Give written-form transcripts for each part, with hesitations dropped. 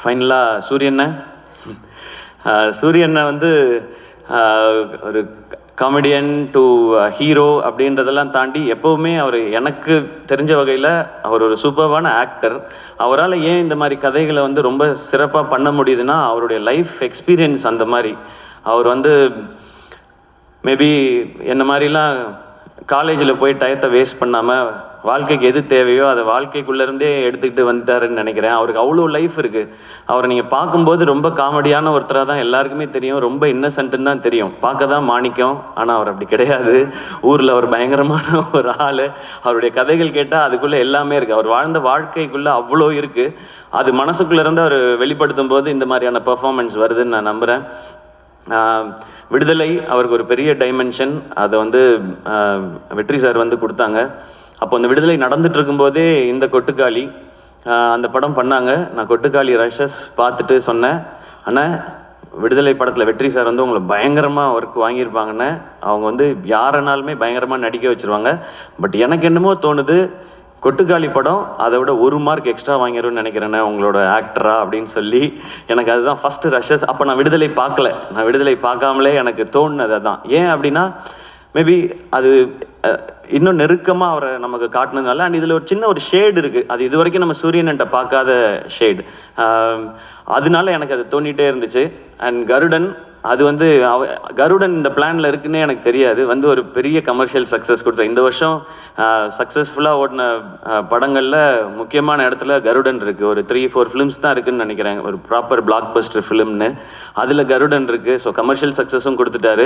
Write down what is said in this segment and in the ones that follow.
ஃபைனலாக சூரியனை வந்து ஒரு காமெடியன் டு ஹீரோ அப்படின்றதெல்லாம் தாண்டி எப்போவுமே அவர் எனக்கு தெரிஞ்ச வகையில் அவர் ஒரு சூப்பர்வான ஆக்டர். அவரால் ஏன் இந்த மாதிரி கதைகளை வந்து ரொம்ப சிறப்பாக பண்ண முடியுதுன்னா அவருடைய லைஃப் எக்ஸ்பீரியன்ஸ் அந்த மாதிரி. அவர் வந்து மேபி என்ன மாதிரிலாம் காலேஜில் போய் டயத்தை வேஸ்ட் பண்ணாமல் வாழ்க்கைக்கு எது தேவையோ அதை வாழ்க்கைக்குள்ளேருந்தே எடுத்துக்கிட்டு வந்துட்டாருன்னு நினைக்கிறேன். அவருக்கு அவ்வளோ லைஃப் இருக்குது. அவரை நீங்கள் பார்க்கும்போது ரொம்ப காமெடியான ஒருத்தராக தான் எல்லாருக்குமே தெரியும், ரொம்ப இன்னசென்ட்டுன்னு தான் தெரியும், பார்க்க தான் மாணிக்கம். ஆனால் அவர் அப்படி கிடையாது. ஊரில் அவர் பயங்கரமான ஒரு ஆள். அவருடைய கதைகள் கேட்டால் அதுக்குள்ளே எல்லாமே இருக்குது. அவர் வாழ்ந்த வாழ்க்கைக்குள்ளே அவ்வளோ இருக்குது. அது மனசுக்குள்ளேருந்து அவர் வெளிப்படுத்தும் போது இந்த மாதிரியான பெர்ஃபார்மன்ஸ் வருதுன்னு நான் நம்புகிறேன். விடுதலை அவருக்கு ஒரு பெரிய டைமென்ஷன். அதை வந்து வெற்றி சார் வந்து கொடுத்தாங்க. அப்போ அந்த விடுதலை நடந்துட்டு இருக்கும்போதே இந்த கொட்டுக்காளி அந்த படம் பண்ணாங்க. நான் கொட்டுக்காளி ரஷஸ் பார்த்துட்டு சொன்னேன், அண்ணா விடுதலை படத்தில் வெற்றி சார் வந்து உங்களை பயங்கரமாக ஒர்க் வாங்கியிருப்பாங்கன்னு. அவங்க வந்து யாரனாலுமே பயங்கரமாக நடிக்க வச்சுருவாங்க. பட் எனக்கு என்னமோ தோணுது கொட்டுக்காளி படம் அதை விட 1 மார்க் எக்ஸ்ட்ரா வாங்கிடும்னு நினைக்கிறேண்ணே உங்களோட ஆக்டரா அப்படின்னு சொல்லி. எனக்கு அதுதான் ஃபஸ்ட்டு ரஷஸ். அப்போ நான் விடுதலை பார்க்கல. நான் விடுதலை பார்க்காமலே எனக்கு தோணுனது தான். ஏன் அப்படின்னா மேபி அது இன்னும் நெருக்கமாக அவரை நமக்கு காட்டினதுனால. அண்ட் இதில் ஒரு சின்ன ஒரு ஷேடு இருக்குது. அது இது வரைக்கும் நம்ம சூரியன்கிட்ட பார்க்காத ஷேடு. அதனால எனக்கு அது தோண்டிகிட்டே இருந்துச்சு. அண்ட் கருடன் அது வந்து கருடன் இந்த பிளானில் இருக்குன்னே எனக்கு தெரியாது. வந்து ஒரு பெரிய கமர்ஷியல் சக்ஸஸ் கொடுத்தேன். இந்த வருஷம் சக்ஸஸ்ஃபுல்லாக ஓடின படங்களில் முக்கியமான இடத்துல கருடன் இருக்குது. ஒரு 3-4 ஃபிலிம்ஸ் தான் இருக்குதுன்னு நினைக்கிறேன், ஒரு ப்ராப்பர் பிளாக் பஸ்டர் ஃபிலிம்னு. அதில் கருடன் இருக்குது. ஸோ கமர்ஷியல் சக்ஸஸும் கொடுத்துட்டாரு.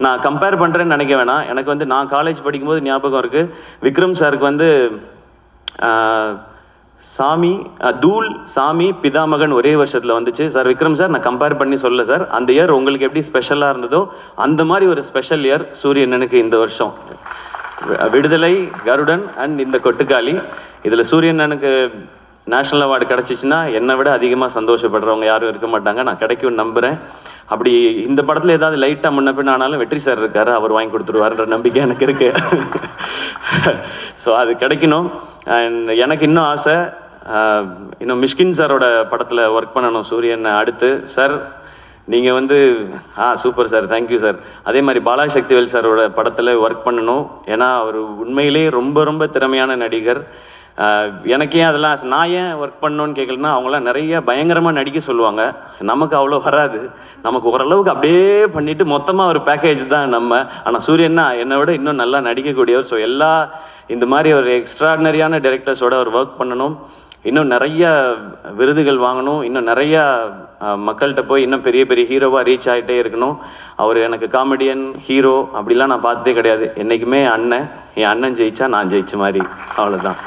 நான் கம்பேர் பண்ணுறேன்னு நினைக்க வேணாம். எனக்கு வந்து நான் காலேஜ் படிக்கும்போது ஞாபகம் இருக்குது, விக்ரம் சாருக்கு வந்து தூள் சாமி பிதாமகன் ஒரே வருஷத்தில் வந்துச்சு. சார் விக்ரம் சார், நான் கம்பேர் பண்ணி சொல்ல சார், அந்த இயர் உங்களுக்கு எப்படி ஸ்பெஷலாக இருந்ததோ அந்த மாதிரி ஒரு ஸ்பெஷல் இயர் சூரியனனுக்கு இந்த வருஷம். விடுதலை, கருடன் அண்ட் இந்த கொட்டுக்காளி. இதில் சூரியனனுக்கு நேஷ்னல் அவார்டு கிடச்சிச்சின்னா என்னை விட அதிகமாக சந்தோஷப்படுறவங்க யாரும் இருக்க மாட்டாங்க. நான் கிடைக்கும்னு நம்புகிறேன். அப்படி இந்த படத்தில் ஏதாவது லைட்டாக முன்ன பின் ஆனாலும் வெற்றி சார் இருக்காரு, அவர் வாங்கி கொடுத்துருவாருன்ற நம்பிக்கை எனக்கு இருக்கு. ஸோ அது கிடைக்கணும். அண்ட் எனக்கு இன்னும் ஆசை, இன்னும் மிஷ்கின் சாரோட படத்தில் ஒர்க் பண்ணணும் சூரியன் அடுத்து. சார் நீங்கள் வந்து சூப்பர் சார், தேங்க்யூ சார். அதே மாதிரி பாலாசக்திவேல் சாரோட படத்தில் ஒர்க் பண்ணணும். ஏன்னா அவர் உண்மையிலேயே ரொம்ப ரொம்ப திறமையான நடிகர். எனக்கு ஏன் அதெல்லாம் நான் ஏன் ஒர்க் பண்ணணும்னு கேட்கலன்னா, அவங்களாம் நிறைய பயங்கரமாக நடிக்க சொல்லுவாங்க. நமக்கு அவ்வளோ வராது. நமக்கு ஓரளவுக்கு அப்படியே பண்ணிவிட்டு மொத்தமாக ஒரு பேக்கேஜ் தான் நம்ம. ஆனால் சூரியன்னா என்னை விட இன்னும் நல்லா நடிக்கக்கூடியவர். ஸோ எல்லா இந்த மாதிரி ஒரு எக்ஸ்ட்ராடினரியான டைரக்டர்ஸோட அவர் ஒர்க் பண்ணணும். இன்னும் நிறைய விருதுகள் வாங்கணும். இன்னும் நிறையா மக்கள்கிட்ட போய் இன்னும் பெரிய பெரிய ஹீரோவாக ரீச் ஆகிட்டே இருக்கணும். அவர் எனக்கு காமெடியன் ஹீரோ அப்படிலாம் நான் பார்த்ததே கிடையாது. என்றைக்குமே அண்ணன், என் அண்ணன் ஜெயிச்சா நான் ஜெயிச்ச மாதிரி, அவ்வளோதான்.